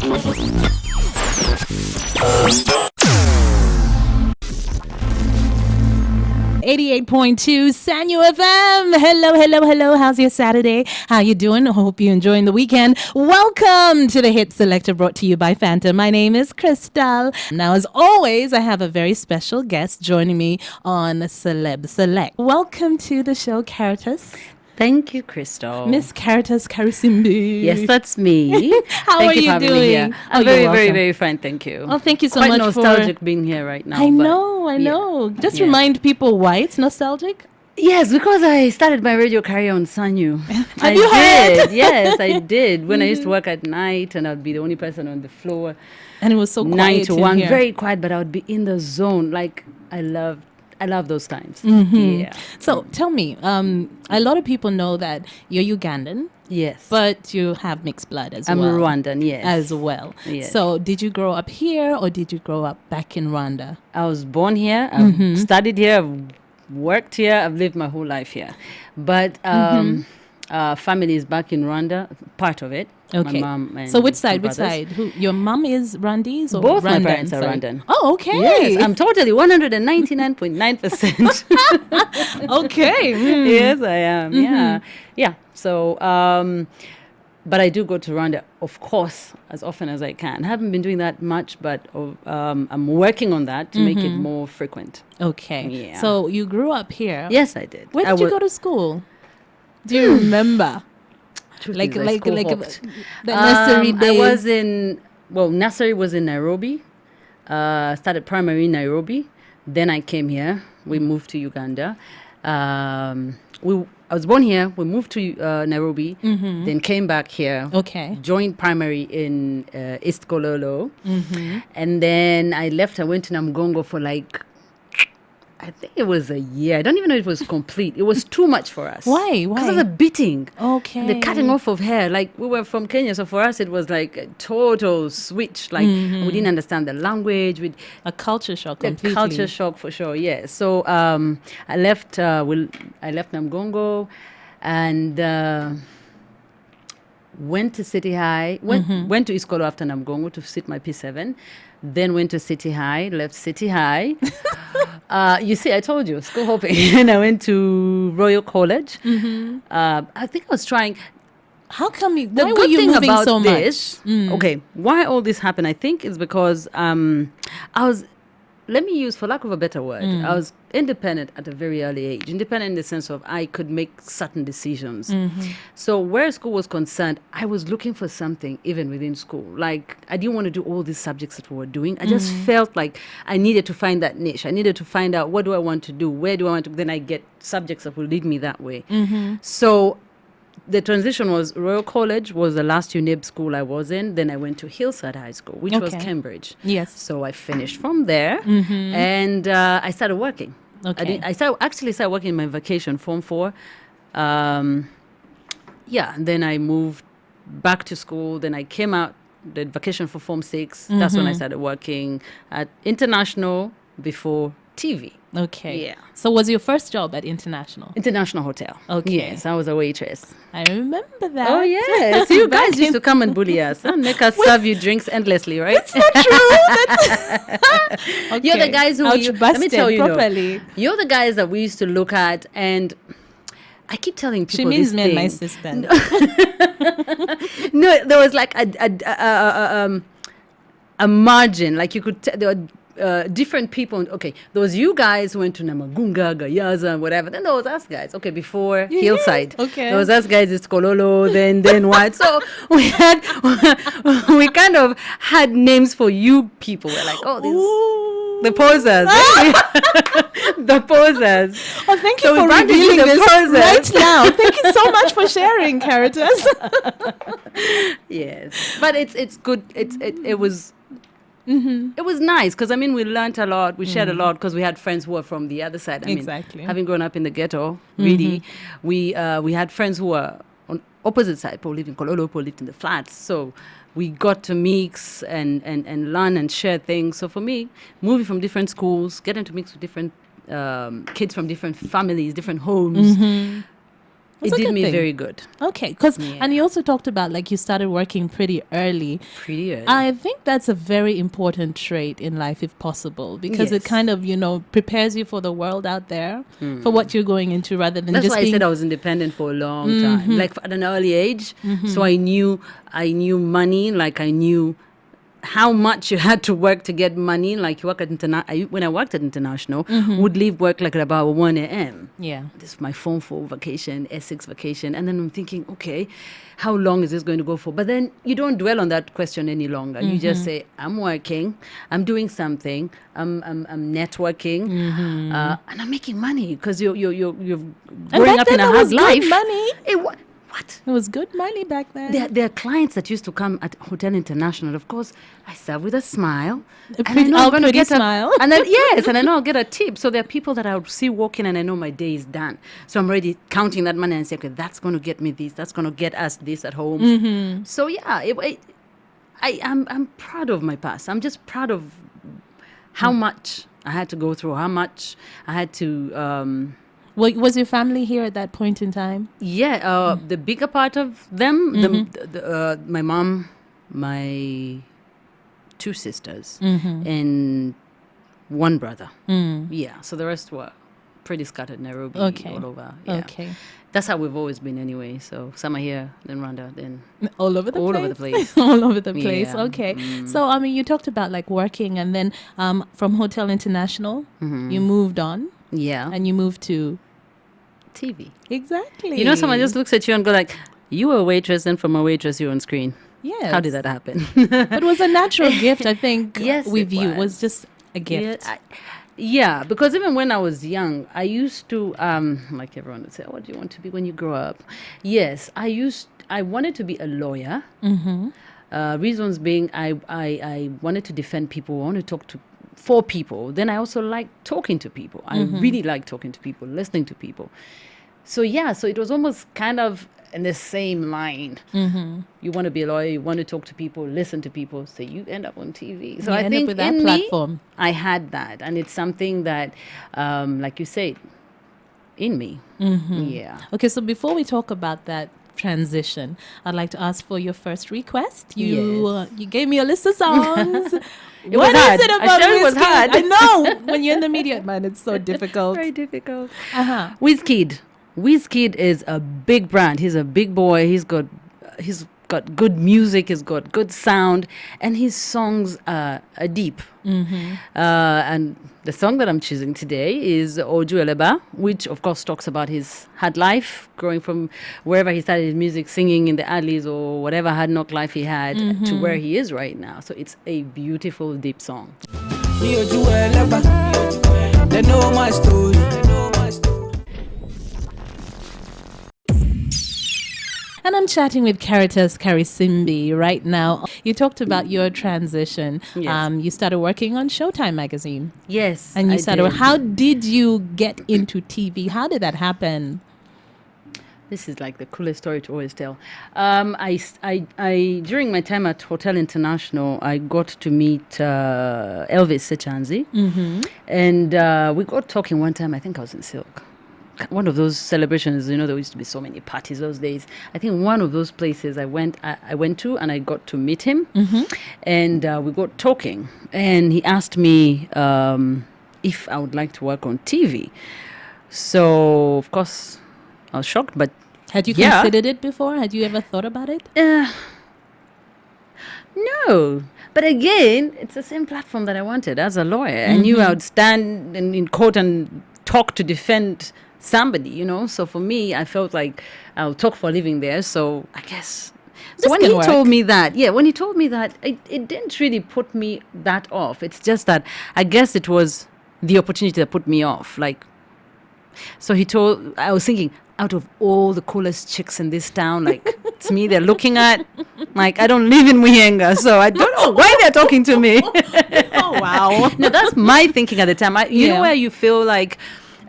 .2 Sanyu FM. Hello. How's your Saturday? How you doing? I hope you're enjoying the weekend. Welcome to the Hit Selector brought to you by Fanta. My name is Crystal. Now, as always, I have a very special guest joining me on Celeb Select. Welcome to the show, KARITAS. Thank you, Crystal. Miss KARITAS Karisimbi. Yes, that's me. How are you doing? I'm very fine. Thank you. Oh, thank you so Quite much. Nostalgic being here right now. I know. Just remind people why it's nostalgic. Yes, because I started my radio career on Sanyu. Have you heard? Yes, I did. When I used to work at night, and I'd be the only person on the floor. And it was so quiet 9 to 1, here. very quiet, but I would be in the zone. Like I love those times. Mm-hmm. Yeah. So tell me, a lot of people know that you're Ugandan. Yes. But you have mixed blood as I'm well. Rwandan, yes. As well. Yes. So did you grow up here or did you grow up back in Rwanda? I was born here. I've studied here. I've worked here. I've lived my whole life here. But family is back in Rwanda, part of it. Okay. My mom and so which side? brothers. Who, your mom is Rwandese or Both Rwandan? my parents are Sorry. Rwandan. Oh, okay. Yes, I'm totally 199.9%. Okay. Yes, I am. Yeah. So, but I do go to Rwanda, of course, as often as I can. I haven't been doing that much, but I'm working on that to make it more frequent. Okay. Yeah. So you grew up here. Yes, I did. Where did you go to school? Do you remember? Like the nursery days. I was nursery was in Nairobi. Started primary in Nairobi. Then I came here. We moved to Uganda. I was born here. We moved to Nairobi. Then came back here. Okay. Joined primary in East Kololo. And then I left. I went to Namgongo for I think it was a year. I don't even know if it was complete. It was too much for us. Why? Because of the beating. Okay. The cutting off of hair. We were from Kenya, so for us it was like a total switch. We didn't understand the language. A culture shock completely. A culture shock for sure, yes. So I left Namgongo and went to City High. Went to Iskolo after Namgongo to sit my P7. Then went to City High, left City High. You see, I told you, school hopping. And I went to Royal College. I think I was trying. How come why The were good you thing moving about so this, much? okay, why all this happened, I think, is because I was, let me use, for lack of a better word, I was independent at a very early age. Independent in the sense of I could make certain decisions. So where school was concerned, I was looking for something even within school. I didn't want to do all these subjects that we were doing. I just felt like I needed to find that niche. I needed to find out what do I want to do? Where do I want to, then I get subjects that will lead me that way. So the transition was Royal College was the last UNIB school I was in. Then I went to Hillside High School, which was Cambridge. Yes. So I finished from there and I started working. Okay. I started working in my vacation, Form 4. And then I moved back to school. Then I came out, the vacation for Form 6. That's when I started working at International before TV. Okay. Yeah. So was your first job at International? International Hotel. Okay. Yes, I was a waitress. I remember that. Oh, yes. You guys used to come and bully us and make us serve you drinks endlessly, right? That's not true. Okay. You're the guys who let me tell you, properly. You're the guys that we used to look at, and I keep telling people She means this me thing. and my sister. No, there was a margin. You could there were different people. Okay, there was you guys who went to Namagunga, Gayaza, and whatever. Then there was us guys. Okay, before Hillside. Okay. There was us guys. It's Kololo. Then what? So we kind of had names for you people. We're like, oh, these. The posers. The posers. Oh, thank you So for we branded revealing the this posers. right now. Thank you so much for sharing, KARITAS. Yes, but it's good. It was. It was nice because we learned a lot. We shared a lot because we had friends who were from the other side. Exactly. Having grown up in the ghetto, really, we had friends who were on opposite side. People lived in Kololo, people lived in the flats. So we got to mix and learn and share things. So for me, moving from different schools, getting to mix with different kids from different families, different homes. That's it a did good me thing. very good. Okay, because Yeah. and you also talked about like you started working pretty early. Pretty early. I think that's a very important trait in life, if possible, because it Yes. kind of prepares you for the world out there, for what you're going into, rather than That's just why I being. said I was independent for a long time, like at an early age. So I knew money, like I knew how much you had to work to get money. Like you work at when I worked at International, would leave work like at about 1 a.m. Yeah. This is my phone for vacation, Essex vacation. And then I'm thinking, okay, how long is this going to go for? But then you don't dwell on that question any longer. You just say, I'm working, I'm doing something, I'm networking, and I'm making money because you're growing back up in then a it hard was good life. money. What? It was good money back then. There are clients that used to come at Hotel International. Of course, I serve with a smile. Pretty smile. And then, yes, and I know I'll get a tip. So there are people that I'll see walk in and I know my day is done. So I'm already counting that money and say, okay, that's going to get me this. That's going to get us this at home. So yeah, I'm proud of my past. I'm just proud of how much I had to go through, how much I had to... Was your family here at that point in time? Yeah, the bigger part of them, my mom, my 2 sisters, and 1 brother. Yeah, so the rest were pretty scattered, Nairobi, all over. Yeah. Okay. That's how we've always been anyway. So some are here, then Rwanda, then All over the all place. over the place. All over the place. Yeah. Okay. So I mean, you talked about like working, and then from Hotel International, you moved on, Yeah, and you moved to TV. exactly. You know, someone just looks at you and go like, you were a waitress, and from a waitress you're on screen. Yes. How did that happen? It was a natural gift, I think. Yes, with it you, it was was. just a gift. Yeah, because even when I was young, I used to, like everyone would say, what do you want to be when you grow up? Yes, I wanted to be a lawyer. Reasons being, I wanted to defend people. I wanted to talk for people. Then I also like talking to people. I really like talking to people, listening to people. So yeah, so it was almost kind of in the same line. You want to be a lawyer, you want to talk to people, listen to people, so you end up on TV. So You I end up think with that in platform. me, I had that, and it's something that, like you said, in me. Yeah. Okay, so before we talk about that transition, I'd like to ask for your first request. You gave me a list of songs. What was is hard. it I about sure it was Wizkid? hard. I know. When you're in the media, man, it's so difficult. Very difficult. Uh-huh. Wizkid is a big brand. He's a big boy. He's got good music. He's got good sound, and his songs are deep. And the song that I'm choosing today is Oju Eleba, which of course talks about his hard life, growing from wherever he started his music, singing in the alleys or whatever hard knock life he had, to where he is right now. So it's a beautiful, deep song. They know my story. And I'm chatting with KARITAS Karisimbi right now. You talked about your transition. Yes. You started working on Showtime magazine. Yes, And you I started. did. How did you get into TV? How did that happen? This is like the coolest story to always tell. I during my time at Hotel International, I got to meet Elvis Sechanzi, and we got talking one time. I think I was in Silk, one of those celebrations. You know, there used to be so many parties those days. I think one of those places I went to, and I got to meet him, and we got talking, and he asked me if I would like to work on TV. So of course, I was shocked, but Had you yeah. considered it before? Had you ever thought about it? No. But again, it's the same platform that I wanted as a lawyer. I knew I would stand in court and talk to defend somebody, you know. So for me, I felt like I'll talk for a living there. So I guess. So This when can he work. told me that, it didn't really put me that off. It's just that I guess it was the opportunity that put me off. Like, so I was thinking, out of all the coolest chicks in this town, like, it's me they're looking at. Like, I don't live in Muyenga, so I don't know why they're talking to me. Oh, wow. No, that's my thinking at the time. You know Yeah. where you feel like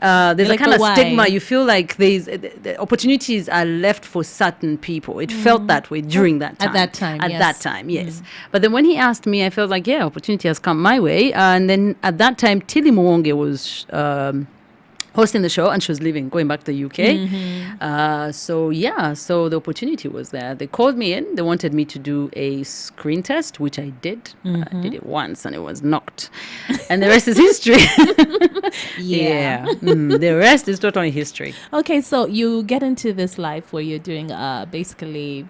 there's You're a like, kind but of why? stigma. You feel like the opportunities are left for certain people. It felt that way during that time. At that time, At yes. that time, yes. But then when he asked me, I felt like, yeah, opportunity has come my way. And then at that time, Tilly Mwonge was hosting the show, and she was leaving, going back to the UK. So the opportunity was there. They called me in. They wanted me to do a screen test, which I did. I did it once, and it was knocked. And the rest is history. The rest is totally history. Okay, so you get into this life where you're doing basically,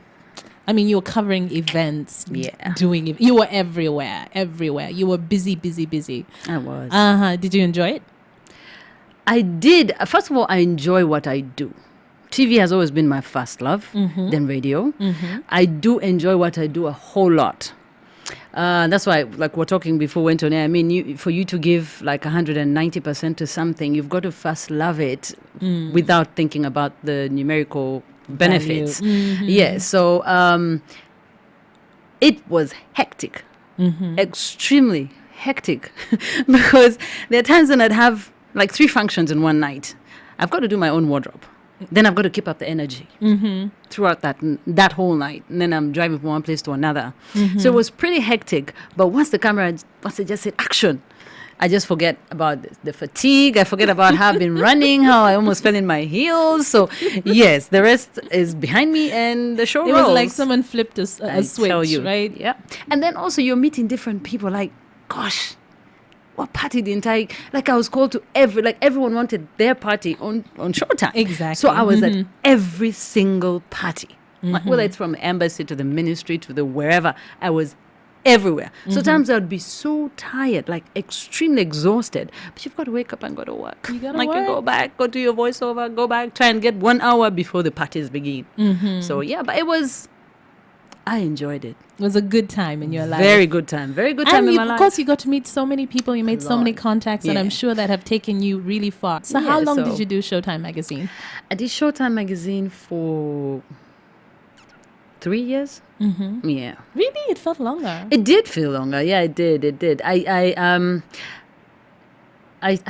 I mean, you were covering events, you were everywhere. You were busy. I was. Did you enjoy it? I did. First of all, I enjoy what I do. TV has always been my first love, then radio. I do enjoy what I do a whole lot. That's why, like we're talking before we went on air, I mean, for you to give like 190% to something, you've got to first love it without thinking about the numerical benefits. Yeah, so it was hectic, extremely hectic, because there are times when I'd have like 3 functions in one night. I've got to do my own wardrobe. Then I've got to keep up the energy throughout that whole night. And then I'm driving from one place to another. So it was pretty hectic. But once they just said action, I just forget about the fatigue. I forget about how I've been running, how I almost fell in my heels. So yes, the rest is behind me and the show rolls. It was like someone flipped a switch, right? Yeah. And then also you're meeting different people. Like, gosh, what party the entire, like I was called to everyone wanted their party on Showtime. Exactly. So I was at every single party, whether it's from embassy to the ministry to the wherever, I was everywhere. So times I would be so tired, like extremely exhausted, but you've got to wake up and go to work. You gotta like work. You go back, go do your voiceover, go back, try and get 1 hour before the parties begin. So yeah, but I enjoyed it. It was a good time in your life. Very good time in my life. Of course, you got to meet so many people. You made so many contacts, and I'm sure that have taken you really far. So how long did you do Showtime magazine? I did Showtime magazine for 3 years. Yeah. Really? It felt longer. It did feel longer. Yeah, it did. I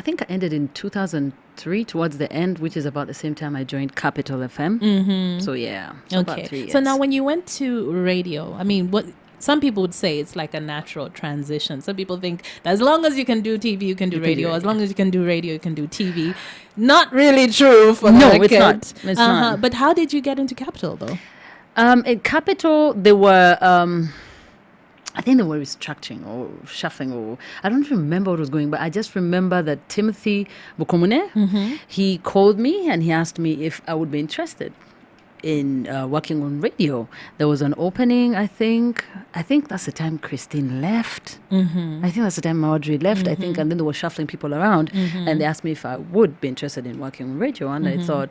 think I ended in 2003 towards the end, which is about the same time I joined Capital FM. So yeah, about 3 years. So now when you went to radio, I mean, what some people would say it's like a natural transition. Some people think that as long as you can do TV, you can do radio. As long as you can do radio, you can do TV. Not really true for the record. It's not. It's not. But how did you get into Capital though? At Capital, they were... I think they were restructuring or shuffling, or I don't remember what was going, but I just remember that Timothy Bukomune, he called me and he asked me if I would be interested in working on radio. There was an opening, I think that's the time Christine left. I think that's the time Audrey left, I think, and then they were shuffling people around, and they asked me if I would be interested in working on radio, and I thought,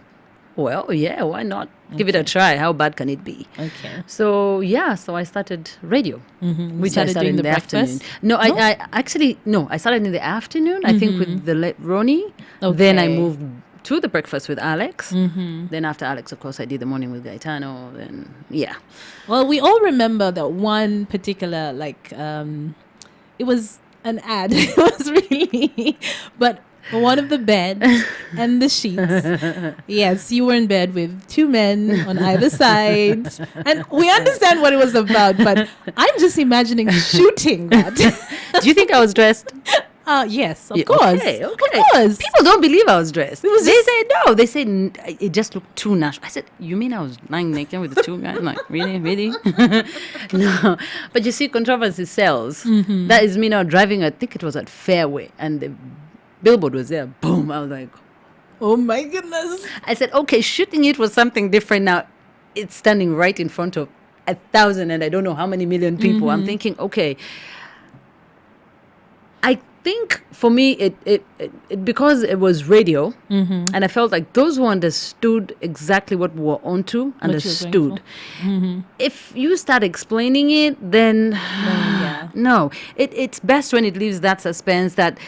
well, yeah, why not? Give it a try. How bad can it be? Okay. So, so I started radio, which I started in the afternoon. No, I started in the afternoon, I think, with the late Ronnie. Okay. Then I moved to the breakfast with Alex. Then after Alex, of course, I did the morning with Gaetano. Then, yeah. Well, we all remember that one particular, it was an ad. It was really, but one of the bed and the sheets. Yes, you were in bed with 2 men on either side. And we understand what it was about, but I'm just imagining shooting that. Do you think I was dressed? Yes, of course. Okay. Of course. People don't believe I was dressed. They say no. They say it just looked too natural. I said, you mean I was lying naked with the 2 guys? I'm like, really? No. But you see, controversy sells. That is me now driving, I think it was at Fairway, and the billboard was there. Boom. I was like, oh my goodness. I said, okay, shooting it was something different. Now it's standing right in front of 1,000 and I don't know how many million people. I'm thinking, okay, I think for me it because it was radio, and I felt like those who understood exactly what we were onto understood. If you start explaining it, then no, it's best when it leaves that suspense, that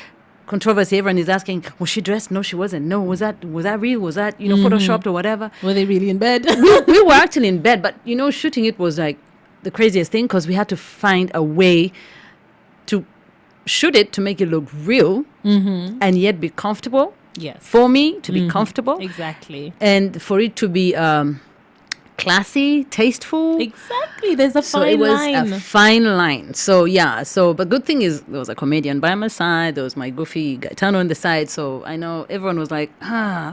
controversy. Everyone is asking, was she dressed? No, she wasn't. No, was that real? Was that photoshopped or whatever? Were they really in bed? we were actually in bed, but shooting it was like the craziest thing, because we had to find a way to shoot it to make it look real and yet be comfortable. Yes. For me to be comfortable. Exactly. And for it to be classy, tasteful. Exactly. There's a So fine it was line. a fine line. So yeah. So but good thing is there was a comedian by my side. There was my goofy Gaetano on the side. So I know everyone was like,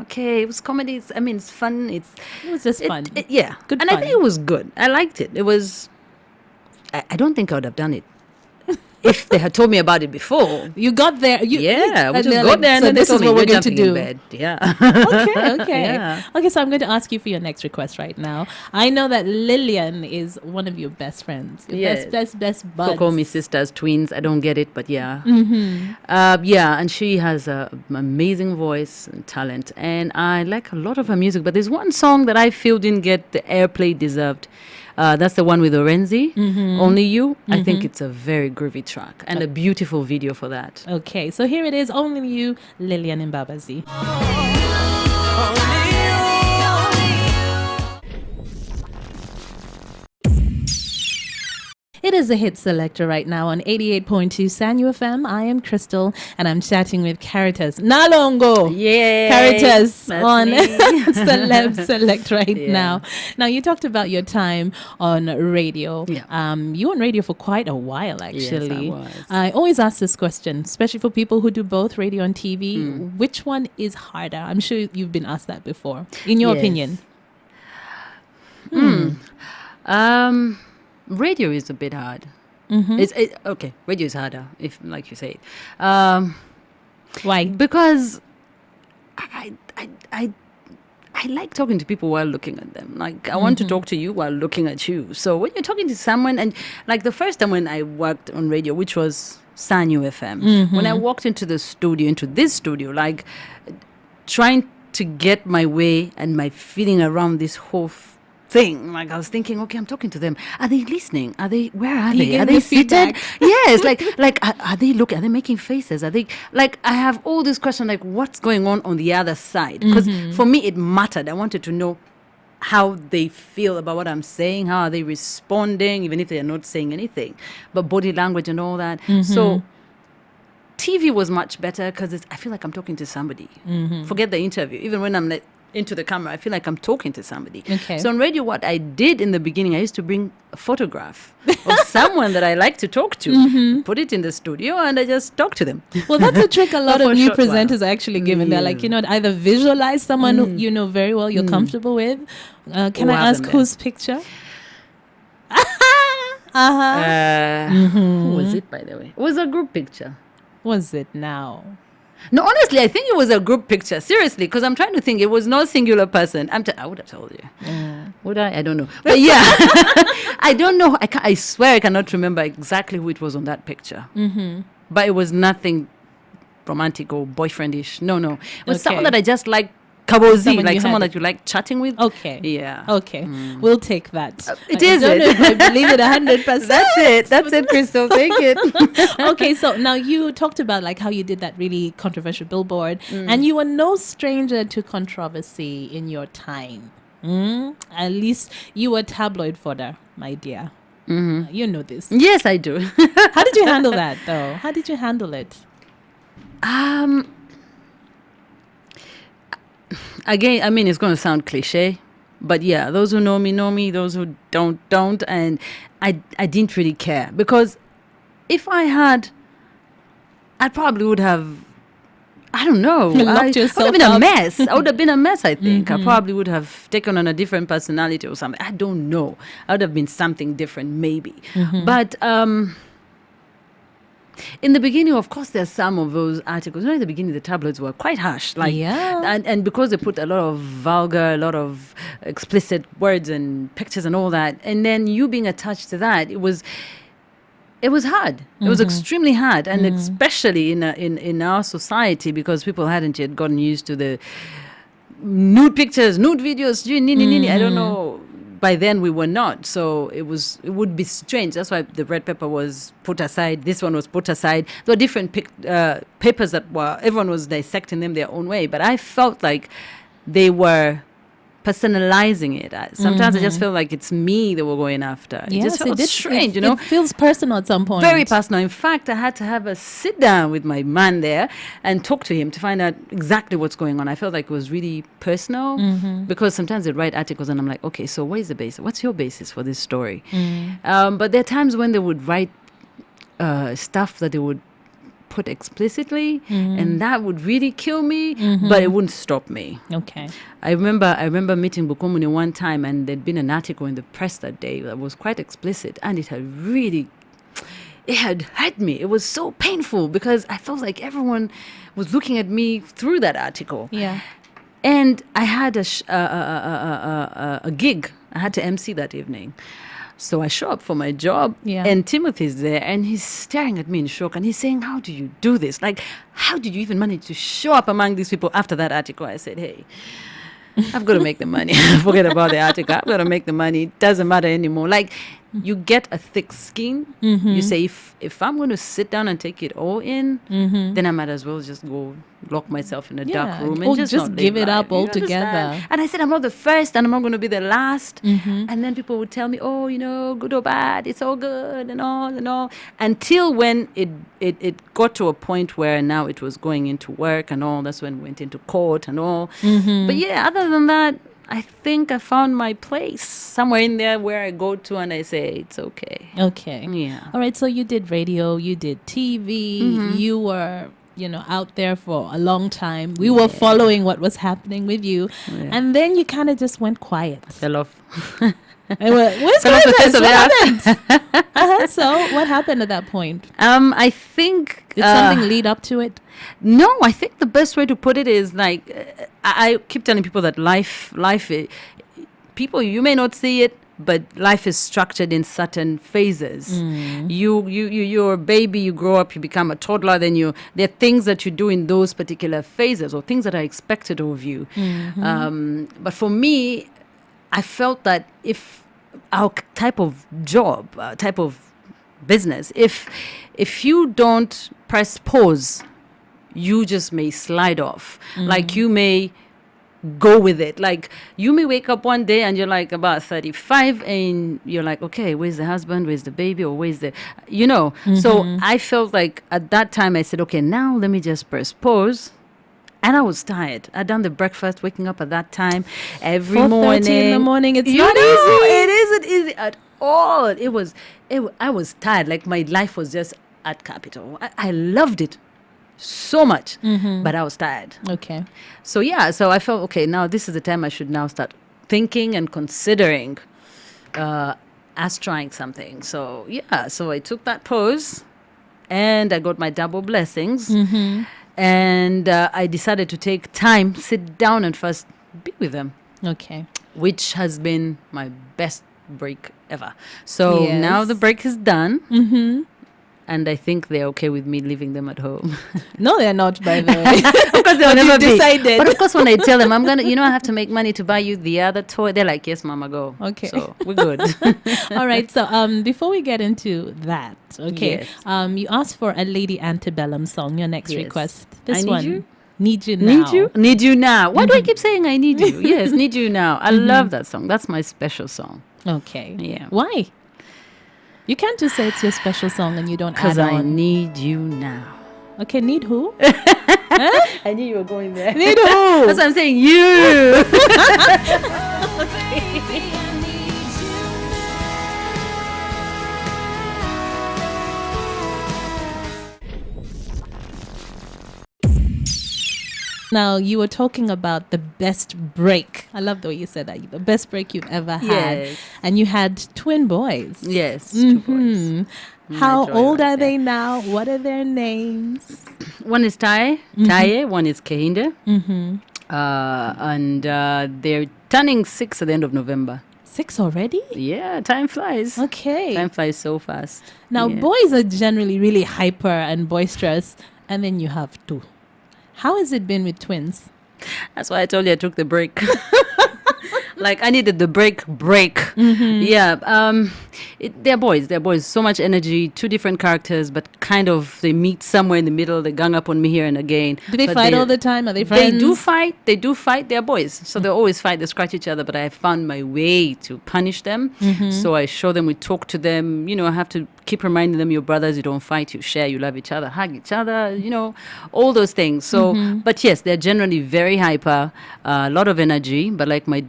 okay, it was comedy. It's fun. It was just fun. Yeah. Good And fun. I think it was good. I liked it. It was. I don't think I would have done it if they had told me about it before. You got there. We just got there and so then this they is told me, what we're "You're going to jumping do. in bed." Yeah. Okay. Yeah. Okay, so I'm going to ask you for your next request right now. I know that Lillian is one of your best friends. Your Yes. best People buds. call me sisters, twins. I don't get it, but yeah. Yeah, and she has an amazing voice and talent. And I like a lot of her music, but there's one song that I feel didn't get the airplay it deserved. That's the one with Orenzi, Only You. I think it's a very groovy track and a beautiful video for that. Okay, so here it is. Only You, Lillian and Babazi. It is a hit selector right now on 88.2 Sanyu FM. I am Crystal, and I'm chatting with KARITAS Nalongo. Yeah, KARITAS on me. Celeb Select right Yeah. now. Now, you talked about your time on radio. Yeah. You were on radio for quite a while, actually. was. I always ask this question, especially for people who do both radio and TV. Which one is harder? I'm sure you've been asked that before. In your Yes. opinion? Radio is a bit hard. Okay, radio is harder, if like you say. Why? Because I like talking to people while looking at them. Like I want to talk to you while looking at you. So when you're talking to someone, and like the first time when I worked on radio, which was Sanyu FM, when I walked into this studio, like trying to get my way and my feeling around this whole thing. Like I was thinking, okay, I'm talking to them. Are they listening? Where are they? getting Are they the seated? feedback? Yes. Like are they looking? Are they making faces? Are they like? I have all this question, like what's going on the other side? Because for me, it mattered. I wanted to know how they feel about what I'm saying. How are they responding, even if they are not saying anything, but body language and all that. So TV was much better because I feel like I'm talking to somebody. Forget the interview. Even when I'm into the camera, I feel like I'm talking to somebody. Okay. So on radio, what I did in the beginning, I used to bring a photograph of someone that I like to talk to, put it in the studio, and I just talk to them. Well, that's a trick a lot For of a new short while. presenters are actually given. They're like, either visualize someone who you know very well, you're comfortable with. Can Who I have ask them there? whose picture? Who was it, by the way? It was a group picture. Was it now? No, honestly, I think it was a group picture. Seriously, because I'm trying to think. It was no singular person. I would have told you. Would I? I don't know. But yeah, I don't know. I swear I cannot remember exactly who it was on that picture. But it was nothing romantic or boyfriendish. No. It was someone Okay. that I just like. Kabozi, Someone like you someone had- that you like chatting with. Okay. Yeah. Okay. We'll take that. It I is don't it. know if I believe it 100%. That's it, Crystal. Take it. Okay, so now you talked about like how you did that really controversial billboard, and you were no stranger to controversy in your time. At least you were tabloid fodder, my dear. You know this. Yes, I do. How did you handle that, though? How did you handle it? Again, I mean, it's going to sound cliche, but yeah, those who know me, those who don't, and I didn't really care, because if I had, I probably would have, I don't know, You locked I would yourself have been up. a mess. I would have been a mess, I think. I probably would have taken on a different personality or something. I don't know. I would have been something different, maybe. But in the beginning, of course, there's some of those articles. In the beginning, the tabloids were quite harsh. Like, Yeah. and because they put a lot of vulgar, a lot of explicit words and pictures and all that, and then you being attached to that, it was hard. It was extremely hard, and especially in our society, because people hadn't yet gotten used to the nude pictures, nude videos. I don't know. By then we were not, so it would be strange. That's why the red pepper was put aside. This one was put aside. There were different papers everyone was dissecting them their own way, but I felt like they were personalizing it. Sometimes I just feel like it's me they were going after. It just felt strange, It feels personal at some point. Very personal. In fact, I had to have a sit down with my man there and talk to him to find out exactly what's going on. I felt like it was really personal because sometimes they write articles and I'm like, okay, so what is the basis? What's your basis for this story? But there are times when they would write stuff that they would put explicitly and that would really kill me, but it wouldn't stop me. Okay. I remember meeting Bukomuni one time and there'd been an article in the press that day that was quite explicit and it had hurt me. It was so painful because I felt like everyone was looking at me through that article. Yeah. And I had a gig. I had to MC that evening. So I show up for my job and Timothy's there and he's staring at me in shock and he's saying, how do you do this? Like, how did you even manage to show up among these people after that article? I said, hey, I've got to make the money. Forget about the article. I've got to make the money. It doesn't matter anymore. Like, you get a thick skin. You say, if I'm going to sit down and take it all in, then I might as well just go lock myself in a dark room and just not give it live up life. altogether. And I said, I'm not the first and I'm not going to be the last. And then people would tell me, oh, good or bad, it's all good and all. Until when it got to a point where now it was going into work and all. That's when it went into court and all. But yeah, other than that, I think I found my place somewhere in there where I go to and I say, it's okay. Okay. Yeah. All right. So you did radio, you did TV, you were, out there for a long time. We were following what was happening with you. Yeah. And then you kind of just went quiet. I fell off. Where's What happened? So what happened at that point? I think... Did something lead up to it? No, I think the best way to put it is like, I keep telling people that life, people, you may not see it, but life is structured in certain phases. You're a baby, you grow up, you become a toddler, then there are things that you do in those particular phases or things that are expected of you. But for me, I felt that if our type of job, type of business, if you don't press pause, you just may slide off. Like you may go with it. Like you may wake up one day and you're like about 35 and you're like, okay, where's the husband? Where's the baby? Or where's the, So I felt like at that time I said, okay, now let me just press pause. And I was tired. I'd done the breakfast, waking up at that time every morning. 4:30 in the morning. It's not easy. It isn't easy at all. I was tired. Like my life was just at Capital. I loved it so much, but I was tired. Okay. So I felt, okay, now this is the time I should now start thinking and considering us trying something. So I took that pause and I got my double blessings. And I decided to take time, sit down and first be with them. Okay. Which has been my best break ever. So now the break is done. And I think they're okay with me leaving them at home. No, they're not, by the way. Of course, they'll never be. Decided. But of course, when I tell them, I'm going to, I have to make money to buy you the other toy, they're like, yes, mama, go. Okay. So we're good. All right. So before we get into that, okay, you asked for a Lady Antebellum song, your next request. This Need one. You? Need You Now. Need You Now. Why do I keep saying I need you? Yes, Need You Now. I love that song. That's my special song. Okay. Yeah. Why? You can't just say it's your special song and you don't add on. Because I need you now. Okay, need who? I knew you were going there. Need who? That's what I'm saying. You. Now, you were talking about the best break. I love the way you said that. The best break you've ever had. Yes. And you had twin boys. Yes, two boys. How old are they now? What are their names? One is Taye, one is Kehinde. And they're turning 6 at the end of November. 6 already? Yeah, time flies. Okay. Time flies so fast. Now, boys are generally really hyper and boisterous. And then you have two. How has it been with twins? That's why I told you I took the break. Like I needed the break. Yeah. They're boys. They're boys. So much energy. Two different characters, but kind of they meet somewhere in the middle. They gang up on me here and again. Do they But fight all the time? Are they friends? They do fight. They do fight. They're boys, so they always fight. They scratch each other. But I found my way to punish them. So I show them. We talk to them. I have to keep reminding them, you're brothers. You don't fight. You share. You love each other. Hug each other. All those things. So, but yes, they're generally very hyper. A lot of energy. But like my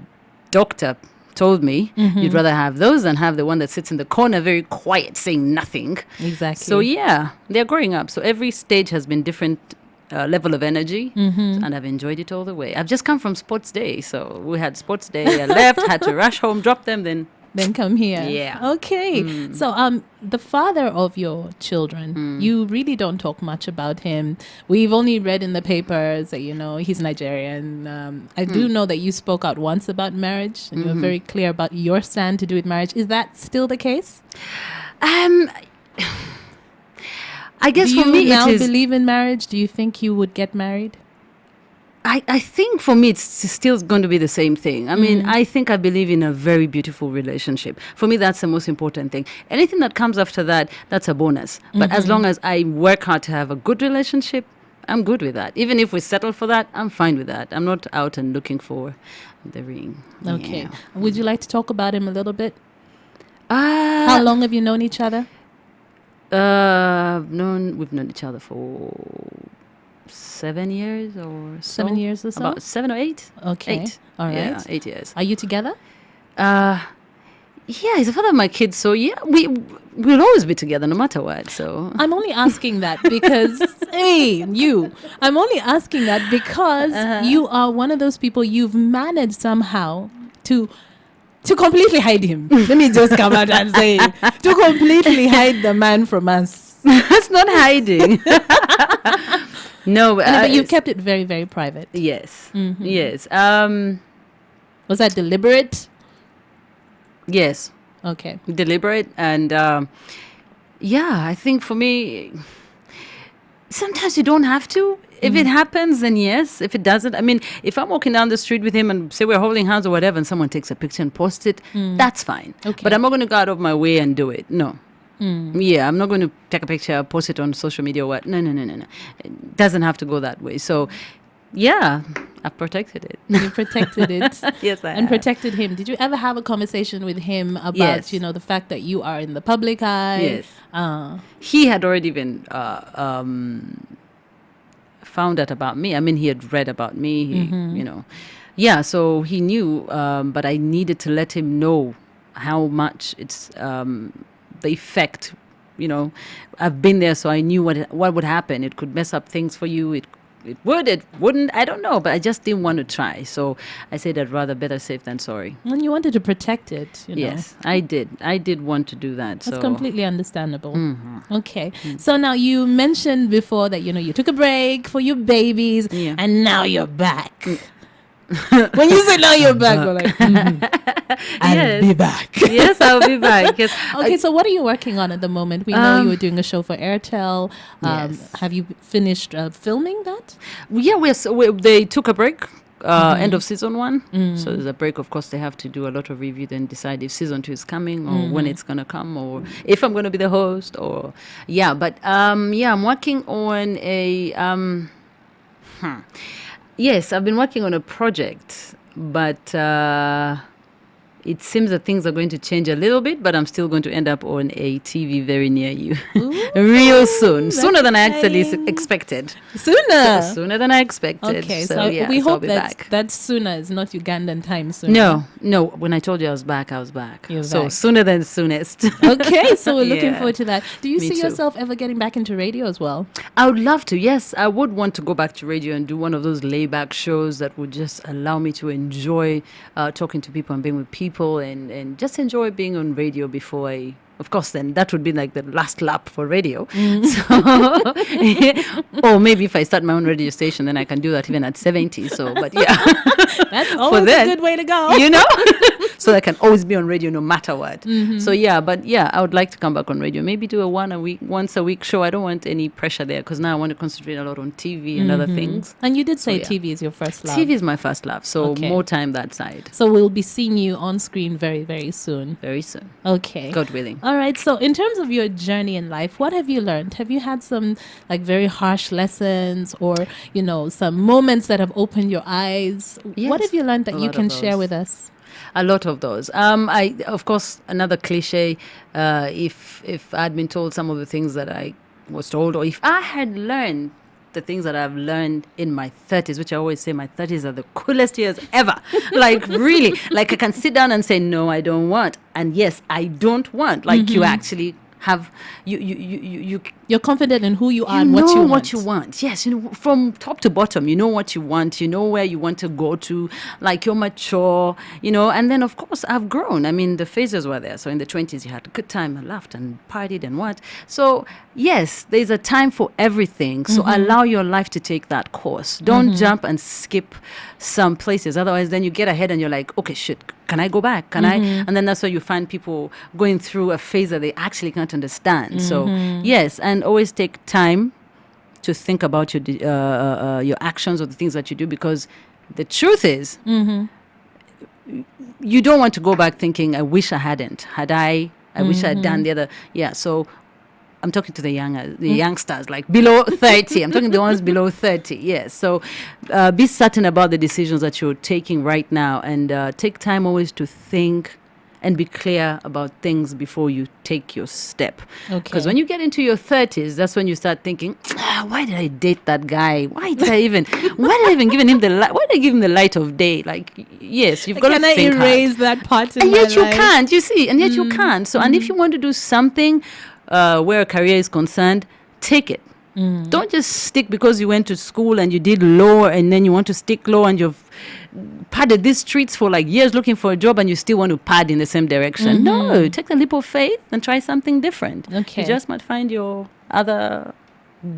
doctor told me, you'd rather have those than have the one that sits in the corner, very quiet, saying nothing. Exactly. So yeah, they're growing up. So every stage has been different. Level of energy, and I've enjoyed it all the way. I've just come from sports day, so we had sports day. I left, had to rush home, drop them, then come here. Yeah. Okay. So the father of your children, you really don't talk much about him. We've only read in the papers that he's Nigerian. I do know that you spoke out once about marriage, and you were very clear about your stand to do with marriage. Is that still the case? I guess do for me, you now it is. believe in marriage? Do you think you would get married? I think for me, it's still going to be the same thing. I mean, I think I believe in a very beautiful relationship. For me, that's the most important thing. Anything that comes after that, that's a bonus. But as long as I work hard to have a good relationship, I'm good with that. Even if we settle for that, I'm fine with that. I'm not out and looking for the ring. Okay. Yeah. Would you like to talk about him a little bit? How long have you known each other? We've known each other for 7 years or so. 7 years or so? About 7 or 8. Okay. 8. All right. Yeah, 8 years. Are you together? Yeah, he's the father of my kids, so yeah, we'll always be together no matter what. So I'm only asking that because I'm only asking that because you are one of those people you've managed somehow to completely hide him. Let me just come out and say, to completely hide the man from us. that's not hiding. No, But you kept it very, very private. Yes, yes, Was that deliberate? yes, Okay. deliberate, and I think for me, sometimes you don't have to. If it happens, then yes. If it doesn't, I mean, if I'm walking down the street with him and say we're holding hands or whatever, and someone takes a picture and posts it, that's fine. Okay. But I'm not going to go out of my way and do it. No. Yeah, I'm not going to take a picture, post it on social media or what. No. It doesn't have to go that way. So, yeah, I've protected it. You protected it. Yes, I And have. protected him. Did you ever have a conversation with him about, Yes. the fact that you are in the public eye? Yes. He had already been found out about me. I mean, he had read about me. He, so he knew. But I needed to let him know how much it's the effect. I've been there, so I knew what would happen. It could mess up things for you. It wouldn't. I don't know, but I just didn't want to try. So I said I'd rather better safe than sorry. And you wanted to protect it, Yes, I did. I did want to do that. That's so completely understandable. Okay. So now you mentioned before that, you took a break for your babies and now you're back. When you say now you're back, we're like, I'll be back. Yes, I'll be back. Yes. Okay, so what are you working on at the moment? We know you were doing a show for Airtel. Yes. Have you finished filming that? Yeah, they took a break. End of season 1. So there's a break. Of course, they have to do a lot of review, then decide if season 2 is coming or when it's going to come or if I'm going to be the host or But I'm working on a yes, I've been working on a project, but it seems that things are going to change a little bit, but I'm still going to end up on a TV very near you. Real soon. Sooner than I actually expected. Sooner than I expected. Okay, so we hope that sooner is not Ugandan time sooner. No. When I told you I was back, I was back. You're so back. Sooner than soonest. Okay, so we're looking forward to that. Do you Me see too. yourself ever getting back into radio as well? I would love to, yes. I would want to go back to radio and do one of those layback shows that would just allow me to enjoy talking to people and being with people and just enjoy being on radio before of course, then that would be like the last lap for radio. So, or maybe if I start my own radio station, then I can do that even at 70. So, but yeah. That's always a good way to go. so I can always be on radio no matter what. So I would like to come back on radio. Maybe do a once a week show. I don't want any pressure there because now I want to concentrate a lot on TV and other things. And you did say TV is your first love. TV is my first love, so more time that side. So we'll be seeing you on screen very, very soon. Very soon. Okay. God willing. All right. So in terms of your journey in life, what have you learned? Have you had some like very harsh lessons or, some moments that have opened your eyes? Yes, what have you learned that you can share with us? A lot of those. Of course, another cliche, if I'd been told some of the things that I was told, or if I had learned the things that I've learned in my 30s, which I always say my 30s are the coolest years ever. Like really, like I can sit down and say, no, I don't want. And yes, I don't want. Like you actually have, you're confident in who you are and what you want. What you want. Yes, from top to bottom, you know what you want. You know where you want to go to. Like you're mature, And then, of course, I've grown. I mean, the phases were there. So in the 20s, you had a good time and laughed and partied and what. So, yes, there's a time for everything. So allow your life to take that course. Don't jump and skip some places. Otherwise, then you get ahead and you're like, okay, shit, can I go back? Can I? And then that's where you find people going through a phase that they actually can't understand. So, yes, and always take time to think about your actions or the things that you do, because the truth is, you don't want to go back thinking, I wish I hadn't. Had I wish I had done the other. Yeah, so I'm talking to the youngsters, like below 30. I'm talking to the ones below 30. Yes. So be certain about the decisions that you're taking right now, and take time always to think and be clear about things before you take your step. Because when you get into your 30s, that's when you start thinking, why did I date that guy? Why did I even give him the light of day? Like, yes, you've got to think hard. Can I erase that part in and my yet you life? can't, you see, and yet you can't. So, and if you want to do something where a career is concerned, take it. Don't just stick because you went to school and you did law and then you want to stick law and you've padded these streets for like years looking for a job and you still want to pad in the same direction. No, take the leap of faith and try something different. You just might find your other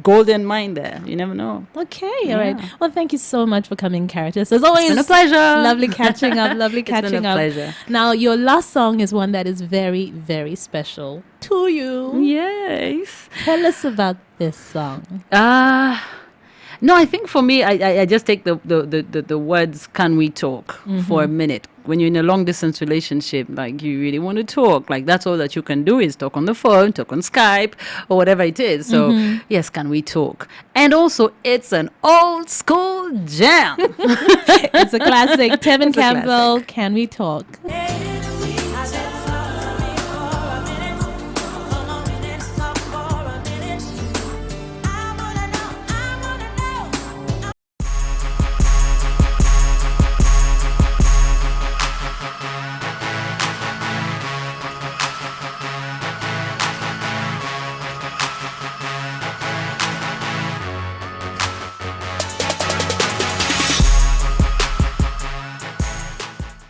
golden mine there. You never know. Okay, all right. Well, thank you so much for coming, KARITAS. As always, it's been a pleasure. Lovely catching up. It's been a pleasure. Now, your last song is one that is very, very special to you. Yes. Tell us about this song. No, I think for me, I just take the words "can we talk" for a minute. When you're in a long distance relationship, like you really want to talk, like that's all that you can do is talk on the phone, talk on Skype, or whatever it is. So yes, can we talk? And also, it's an old school jam. It's a classic. Tevin Campbell, Can We Talk?